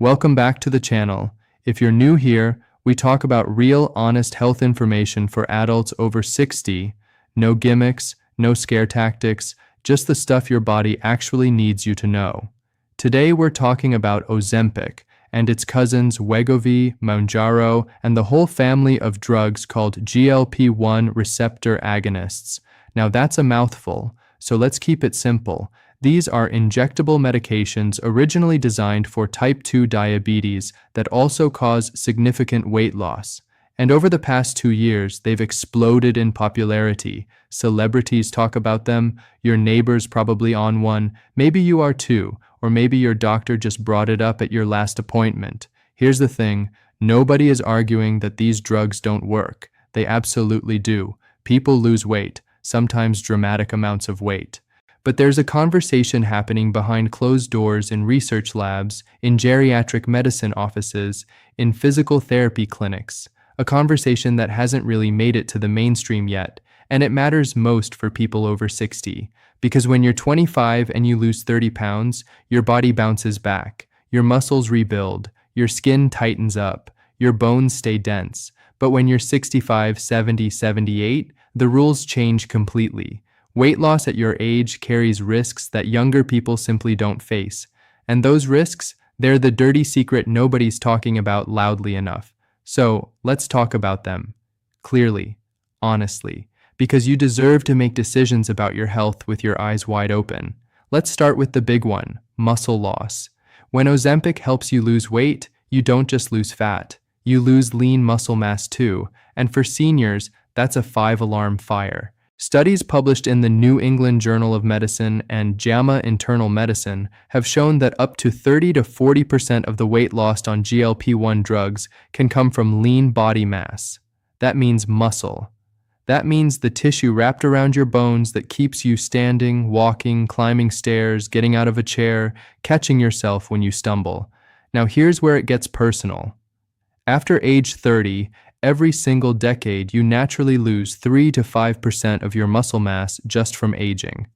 Welcome back to the channel. If you're new here, we talk about real, honest health information for adults over 60. No gimmicks, no scare tactics, just the stuff your body actually needs you to know. Today we're talking about Ozempic and its cousins Wegovy, Mounjaro, and the whole family of drugs called GLP-1 receptor agonists. Now that's a mouthful, so let's keep it simple. These are injectable medications originally designed for type 2 diabetes that also cause significant weight loss. And over the past 2 years, they've exploded in popularity. Celebrities talk about them, your neighbor's probably on one, maybe you are too, or maybe your doctor just brought it up at your last appointment. Here's the thing, nobody is arguing that these drugs don't work. They absolutely do. People lose weight, sometimes dramatic amounts of weight. But there's a conversation happening behind closed doors in research labs, in geriatric medicine offices, in physical therapy clinics, a conversation that hasn't really made it to the mainstream yet, and it matters most for people over 60, because when you're 25 and you lose 30 pounds, your body bounces back, your muscles rebuild, your skin tightens up, your bones stay dense, but when you're 65, 70, 78, the rules change completely. Weight loss at your age carries risks that younger people simply don't face. And those risks, they're the dirty secret nobody's talking about loudly enough. So, let's talk about them. Clearly, honestly, because you deserve to make decisions about your health with your eyes wide open. Let's start with the big one, muscle loss. When Ozempic helps you lose weight, you don't just lose fat. You lose lean muscle mass too. And for seniors, that's a 5-alarm fire. Studies published in the New England Journal of Medicine and JAMA Internal Medicine have shown that up to 30 to 40% of the weight lost on GLP-1 drugs can come from lean body mass. That means muscle. That means the tissue wrapped around your bones that keeps you standing, walking, climbing stairs, getting out of a chair, catching yourself when you stumble. Now here's where it gets personal. After age 30, every single decade, you naturally lose 3 to 5% of your muscle mass just from aging.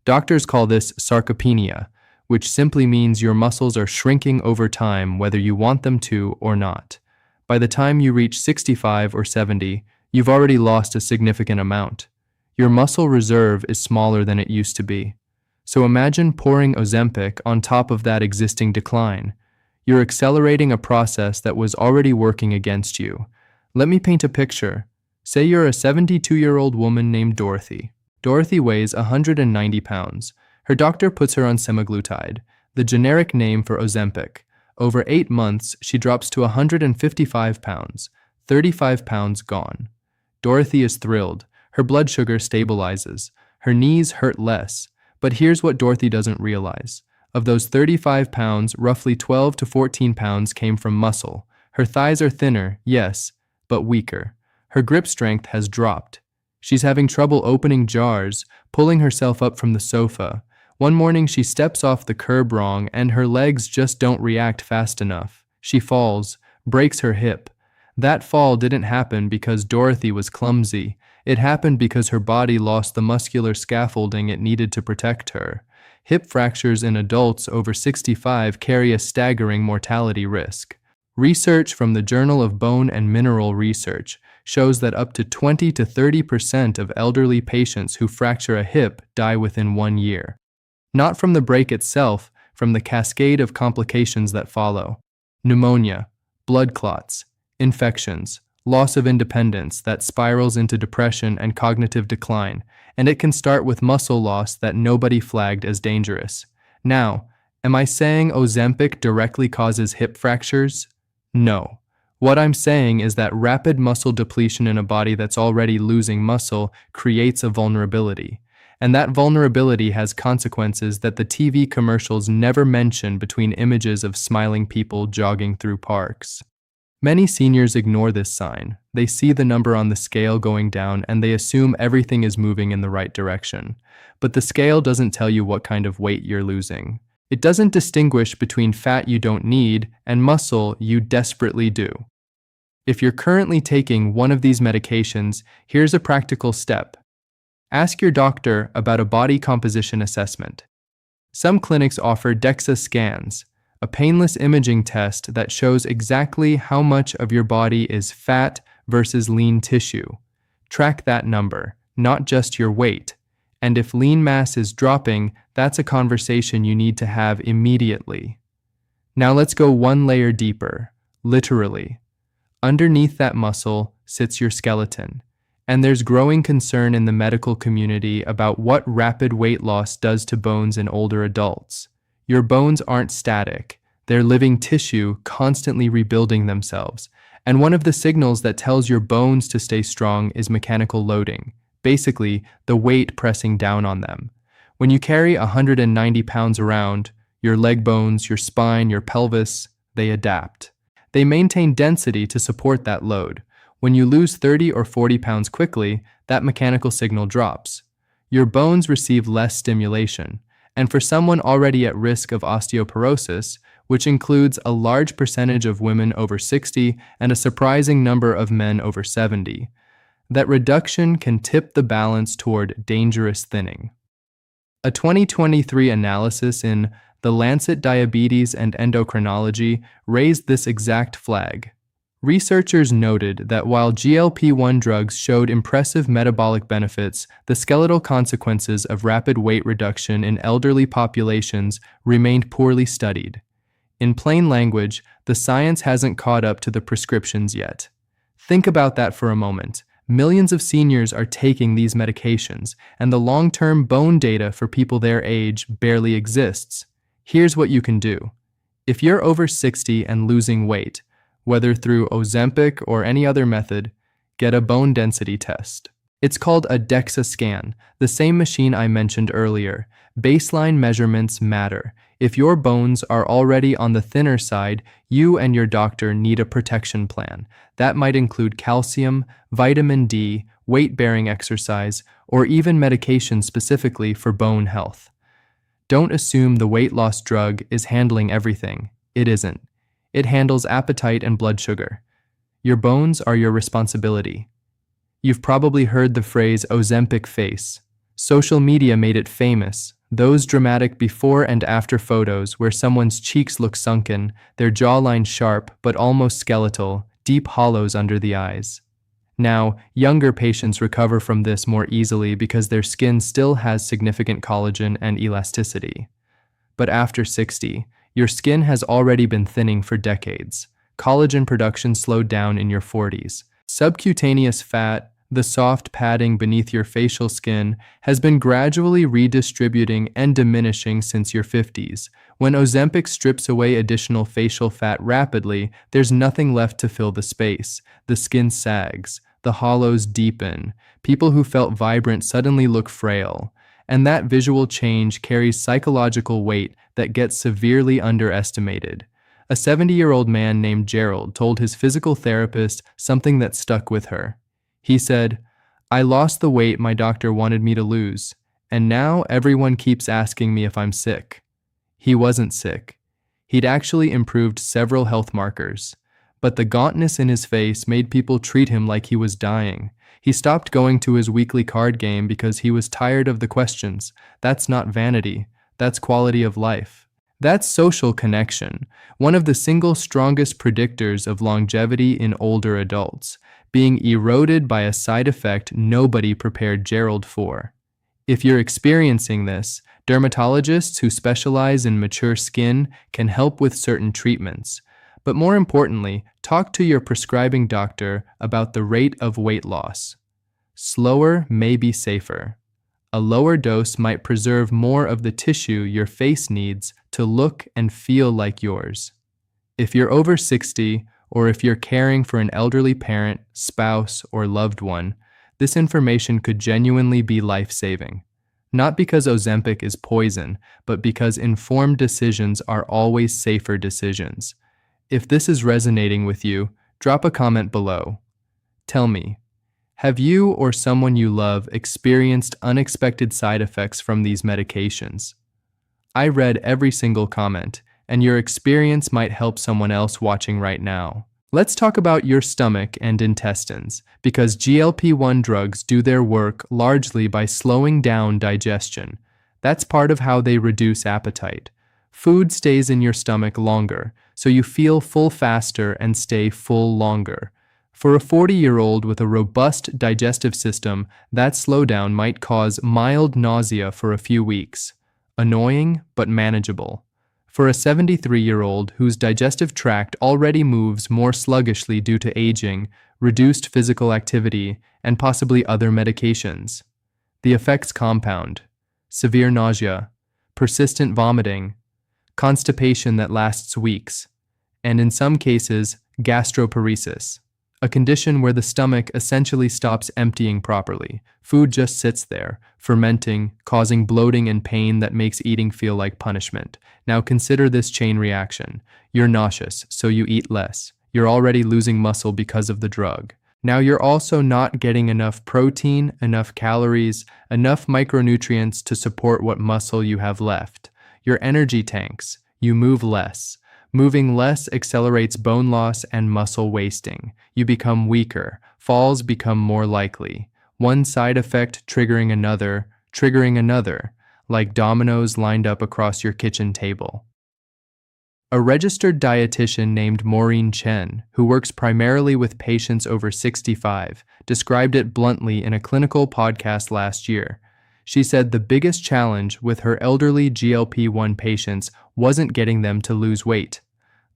Doctors call this sarcopenia, which simply means your muscles are shrinking over time whether you want them to or not. By the time you reach 65 or 70, you've already lost a significant amount. Your muscle reserve is smaller than it used to be. So imagine pouring Ozempic on top of that existing decline. You're accelerating a process that was already working against you. Let me paint a picture. Say you're a 72-year-old woman named Dorothy. Dorothy weighs 190 pounds. Her doctor puts her on Semaglutide, the generic name for Ozempic. Over 8 months, she drops to 155 pounds, 35 pounds gone. Dorothy is thrilled. Her blood sugar stabilizes. Her knees hurt less. But here's what Dorothy doesn't realize. Of those 35 pounds, roughly 12 to 14 pounds came from muscle. Her thighs are thinner, yes, but weaker. Her grip strength has dropped. She's having trouble opening jars, pulling herself up from the sofa. One morning she steps off the curb wrong and her legs just don't react fast enough. She falls, breaks her hip. That fall didn't happen because Dorothy was clumsy. It happened because her body lost the muscular scaffolding it needed to protect her. Hip fractures in adults over 65 carry a staggering mortality risk. Research from the Journal of Bone and Mineral Research shows that up to 20 to 30% of elderly patients who fracture a hip die within 1 year. Not from the break itself, from the cascade of complications that follow. Pneumonia, blood clots, infections, loss of independence that spirals into depression and cognitive decline, and it can start with muscle loss that nobody flagged as dangerous. Now, am I saying Ozempic directly causes hip fractures? No. What I'm saying is that rapid muscle depletion in a body that's already losing muscle creates a vulnerability. And that vulnerability has consequences that the TV commercials never mention between images of smiling people jogging through parks. Many seniors ignore this sign. They see the number on the scale going down and they assume everything is moving in the right direction. But the scale doesn't tell you what kind of weight you're losing. It doesn't distinguish between fat you don't need and muscle you desperately do. If you're currently taking one of these medications, here's a practical step. Ask your doctor about a body composition assessment. Some clinics offer DEXA scans, a painless imaging test that shows exactly how much of your body is fat versus lean tissue. Track that number, not just your weight. And if lean mass is dropping, that's a conversation you need to have immediately. Now let's go one layer deeper, literally. Underneath that muscle sits your skeleton. And there's growing concern in the medical community about what rapid weight loss does to bones in older adults. Your bones aren't static. They're living tissue constantly rebuilding themselves. And one of the signals that tells your bones to stay strong is mechanical loading, basically the weight pressing down on them. When you carry 190 pounds around, your leg bones, your spine, your pelvis, they adapt. They maintain density to support that load. When you lose 30 or 40 pounds quickly, that mechanical signal drops. Your bones receive less stimulation. And for someone already at risk of osteoporosis, which includes a large percentage of women over 60 and a surprising number of men over 70, that reduction can tip the balance toward dangerous thinning. A 2023 analysis in The Lancet Diabetes and Endocrinology raised this exact flag. Researchers noted that while GLP-1 drugs showed impressive metabolic benefits, the skeletal consequences of rapid weight reduction in elderly populations remained poorly studied. In plain language, the science hasn't caught up to the prescriptions yet. Think about that for a moment. Millions of seniors are taking these medications, and the long-term bone data for people their age barely exists. Here's what you can do. If you're over 60 and losing weight, whether through Ozempic or any other method, get a bone density test. It's called a DEXA scan, the same machine I mentioned earlier. Baseline measurements matter. If your bones are already on the thinner side, you and your doctor need a protection plan. That might include calcium, vitamin D, weight-bearing exercise, or even medication specifically for bone health. Don't assume the weight loss drug is handling everything. It isn't. It handles appetite and blood sugar. Your bones are your responsibility. You've probably heard the phrase Ozempic face. Social media made it famous. Those dramatic before and after photos where someone's cheeks look sunken, their jawline sharp but almost skeletal, deep hollows under the eyes. Now, younger patients recover from this more easily because their skin still has significant collagen and elasticity. But after 60, your skin has already been thinning for decades. Collagen production slowed down in your 40s. Subcutaneous fat, the soft padding beneath your facial skin, has been gradually redistributing and diminishing since your 50s. When Ozempic strips away additional facial fat rapidly, there's nothing left to fill the space. The skin sags. The hollows deepen. People who felt vibrant suddenly look frail. And that visual change carries psychological weight that gets severely underestimated. A 70-year-old man named Gerald told his physical therapist something that stuck with her. He said, "I lost the weight my doctor wanted me to lose, and now everyone keeps asking me if I'm sick." He wasn't sick. He'd actually improved several health markers. But the gauntness in his face made people treat him like he was dying. He stopped going to his weekly card game because he was tired of the questions. That's not vanity. That's quality of life. That's social connection, one of the single strongest predictors of longevity in older adults, being eroded by a side effect nobody prepared Gerald for. If you're experiencing this, dermatologists who specialize in mature skin can help with certain treatments. But more importantly, talk to your prescribing doctor about the rate of weight loss. Slower may be safer. A lower dose might preserve more of the tissue your face needs to look and feel like yours. If you're over 60, or if you're caring for an elderly parent, spouse, or loved one, this information could genuinely be life-saving. Not because Ozempic is poison, but because informed decisions are always safer decisions. If this is resonating with you, drop a comment below. Tell me, have you or someone you love experienced unexpected side effects from these medications? I read every single comment, and your experience might help someone else watching right now. Let's talk about your stomach and intestines, because GLP-1 drugs do their work largely by slowing down digestion. That's part of how they reduce appetite. Food stays in your stomach longer, so you feel full faster and stay full longer. For a 40-year-old with a robust digestive system, that slowdown might cause mild nausea for a few weeks. Annoying, but manageable. For a 73-year-old whose digestive tract already moves more sluggishly due to aging, reduced physical activity, and possibly other medications. The effects compound: severe nausea, persistent vomiting, constipation that lasts weeks, and in some cases, gastroparesis, a condition where the stomach essentially stops emptying properly. Food just sits there, fermenting, causing bloating and pain that makes eating feel like punishment. Now consider this chain reaction. You're nauseous, so you eat less. You're already losing muscle because of the drug. Now you're also not getting enough protein, enough calories, enough micronutrients to support what muscle you have left. Your energy tanks. You move less. Moving less accelerates bone loss and muscle wasting. You become weaker. Falls become more likely. One side effect triggering another, like dominoes lined up across your kitchen table. A registered dietitian named Maureen Chen, who works primarily with patients over 65, described it bluntly in a clinical podcast last year. She said the biggest challenge with her elderly GLP-1 patients wasn't getting them to lose weight.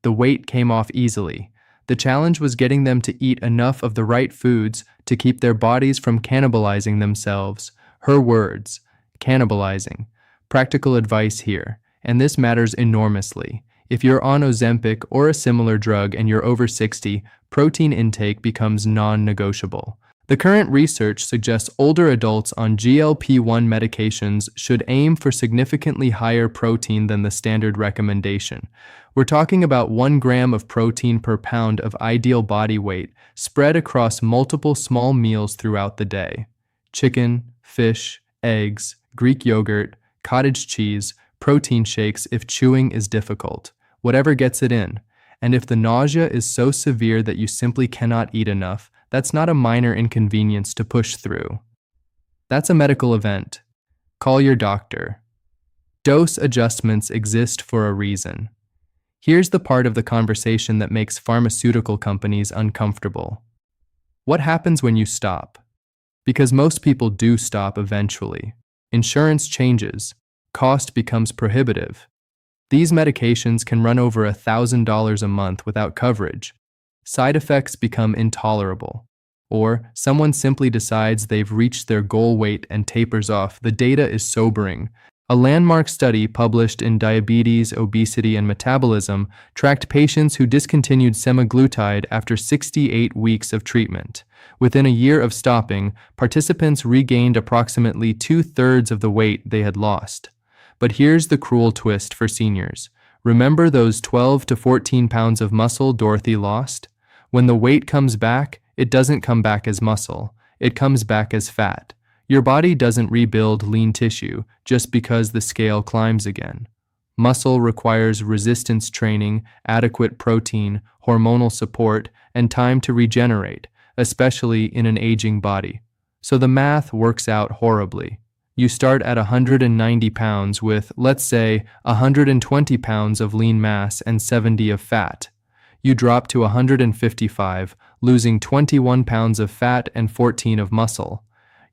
The weight came off easily. The challenge was getting them to eat enough of the right foods to keep their bodies from cannibalizing themselves. Her words, cannibalizing. Practical advice here, and this matters enormously. If you're on Ozempic or a similar drug and you're over 60, protein intake becomes non-negotiable. The current research suggests older adults on GLP-1 medications should aim for significantly higher protein than the standard recommendation. We're talking about 1 gram of protein per pound of ideal body weight, spread across multiple small meals throughout the day. Chicken, fish, eggs, Greek yogurt, cottage cheese, protein shakes if chewing is difficult. Whatever gets it in. And if the nausea is so severe that you simply cannot eat enough, that's not a minor inconvenience to push through. That's a medical event. Call your doctor. Dose adjustments exist for a reason. Here's the part of the conversation that makes pharmaceutical companies uncomfortable. What happens when you stop? Because most people do stop eventually. Insurance changes. Cost becomes prohibitive. These medications can run over $1,000 a month without coverage. Side effects become intolerable. Or someone simply decides they've reached their goal weight and tapers off. The data is sobering. A landmark study published in Diabetes, Obesity, and Metabolism tracked patients who discontinued semaglutide after 68 weeks of treatment. Within a year of stopping, participants regained approximately 2/3 of the weight they had lost. But here's the cruel twist for seniors. Remember those 12 to 14 pounds of muscle Dorothy lost? When the weight comes back, it doesn't come back as muscle. It comes back as fat. Your body doesn't rebuild lean tissue just because the scale climbs again. Muscle requires resistance training, adequate protein, hormonal support, and time to regenerate, especially in an aging body. So the math works out horribly. You start at 190 pounds with, let's say, 120 pounds of lean mass and 70 of fat. You drop to 155, losing 21 pounds of fat and 14 of muscle.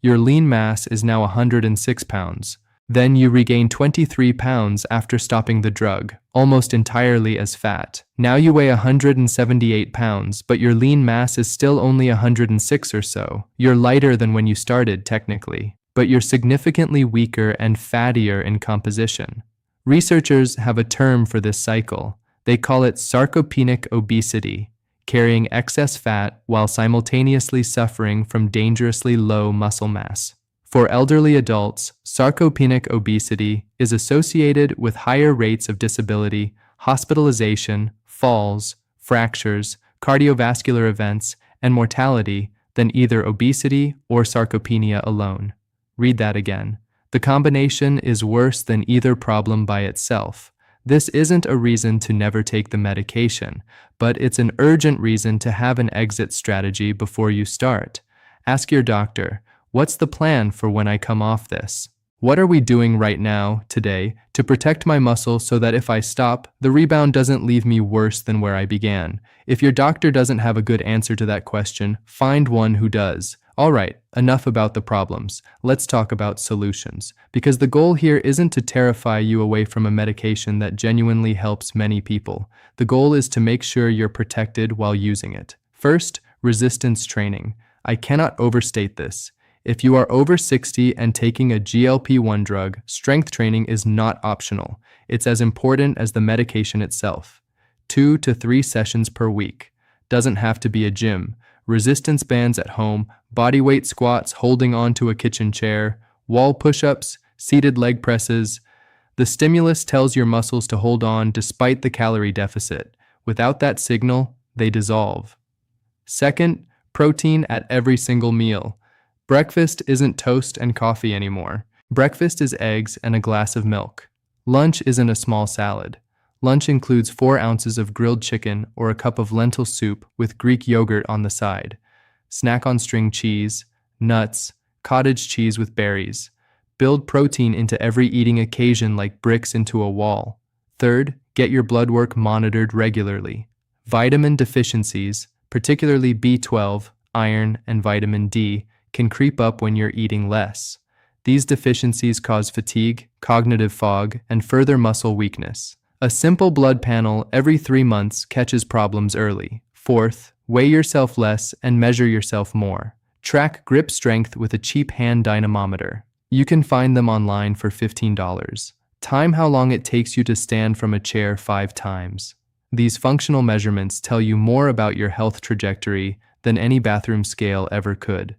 Your lean mass is now 106 pounds. Then you regain 23 pounds after stopping the drug, almost entirely as fat. Now you weigh 178 pounds, but your lean mass is still only 106 or so. You're lighter than when you started, technically, but you're significantly weaker and fattier in composition. Researchers have a term for this cycle. They call it sarcopenic obesity, carrying excess fat while simultaneously suffering from dangerously low muscle mass. For elderly adults, sarcopenic obesity is associated with higher rates of disability, hospitalization, falls, fractures, cardiovascular events, and mortality than either obesity or sarcopenia alone. Read that again. The combination is worse than either problem by itself. This isn't a reason to never take the medication, but it's an urgent reason to have an exit strategy before you start. Ask your doctor, what's the plan for when I come off this? What are we doing right now, today, to protect my muscle so that if I stop, the rebound doesn't leave me worse than where I began? If your doctor doesn't have a good answer to that question, find one who does. All right, enough about the problems. Let's talk about solutions. Because the goal here isn't to terrify you away from a medication that genuinely helps many people. The goal is to make sure you're protected while using it. First, resistance training. I cannot overstate this. If you are over 60 and taking a GLP-1 drug, strength training is not optional. It's as important as the medication itself. 2 to 3 sessions per week. Doesn't have to be a gym. Resistance bands at home, bodyweight squats holding onto a kitchen chair, wall push-ups, seated leg presses. The stimulus tells your muscles to hold on despite the calorie deficit. Without that signal, they dissolve. Second, protein at every single meal. Breakfast isn't toast and coffee anymore. Breakfast is eggs and a glass of milk. Lunch isn't a small salad. Lunch includes 4 ounces of grilled chicken or a cup of lentil soup with Greek yogurt on the side. Snack on string cheese, nuts, cottage cheese with berries. Build protein into every eating occasion like bricks into a wall. Third, get your blood work monitored regularly. Vitamin deficiencies, particularly B12, iron, and vitamin D, can creep up when you're eating less. These deficiencies cause fatigue, cognitive fog, and further muscle weakness. A simple blood panel every 3 months catches problems early. Fourth, weigh yourself less and measure yourself more. Track grip strength with a cheap hand dynamometer. You can find them online for $15. Time how long it takes you to stand from a chair 5 times. These functional measurements tell you more about your health trajectory than any bathroom scale ever could.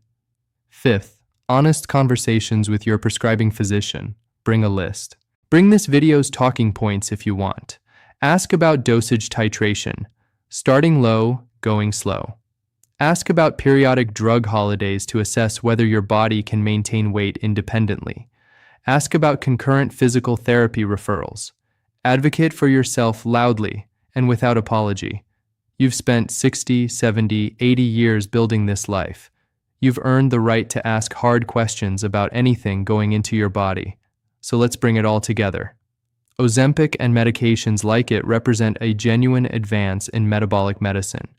Fifth, honest conversations with your prescribing physician. Bring a list. Bring this video's talking points if you want. Ask about dosage titration. Starting low, going slow. Ask about periodic drug holidays to assess whether your body can maintain weight independently. Ask about concurrent physical therapy referrals. Advocate for yourself loudly and without apology. You've spent 60, 70, 80 years building this life. You've earned the right to ask hard questions about anything going into your body. So let's bring it all together. Ozempic and medications like it represent a genuine advance in metabolic medicine.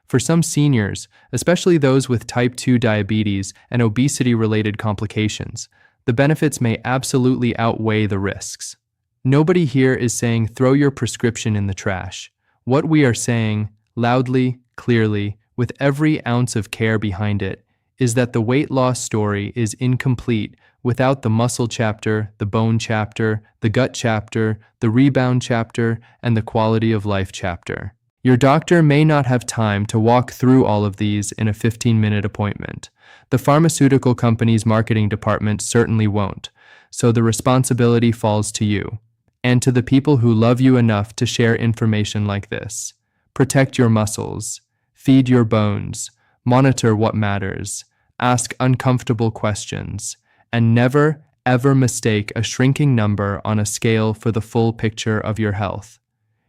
For some seniors, especially those with type 2 diabetes and obesity-related complications, the benefits may absolutely outweigh the risks. Nobody here is saying throw your prescription in the trash. What we are saying, loudly, clearly, with every ounce of care behind it, is that the weight loss story is incomplete without the muscle chapter, the bone chapter, the gut chapter, the rebound chapter, and the quality of life chapter. Your doctor may not have time to walk through all of these in a 15-minute appointment. The pharmaceutical company's marketing department certainly won't, so the responsibility falls to you, and to the people who love you enough to share information like this. Protect your muscles, feed your bones, monitor what matters, ask uncomfortable questions, and never, ever mistake a shrinking number on a scale for the full picture of your health.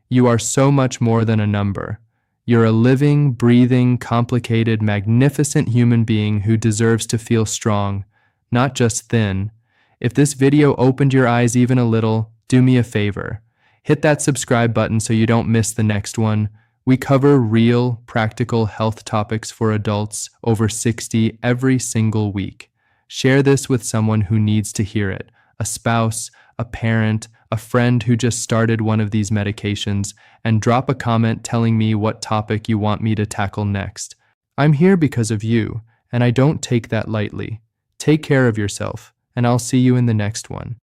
You are so much more than a number. You're a living, breathing, complicated, magnificent human being who deserves to feel strong, not just thin. If this video opened your eyes even a little, do me a favor. Hit that subscribe button so you don't miss the next one. We cover real, practical health topics for adults over 60 every single week. Share this with someone who needs to hear it, a spouse, a parent, a friend who just started one of these medications, and drop a comment telling me what topic you want me to tackle next. I'm here because of you, and I don't take that lightly. Take care of yourself, and I'll see you in the next one.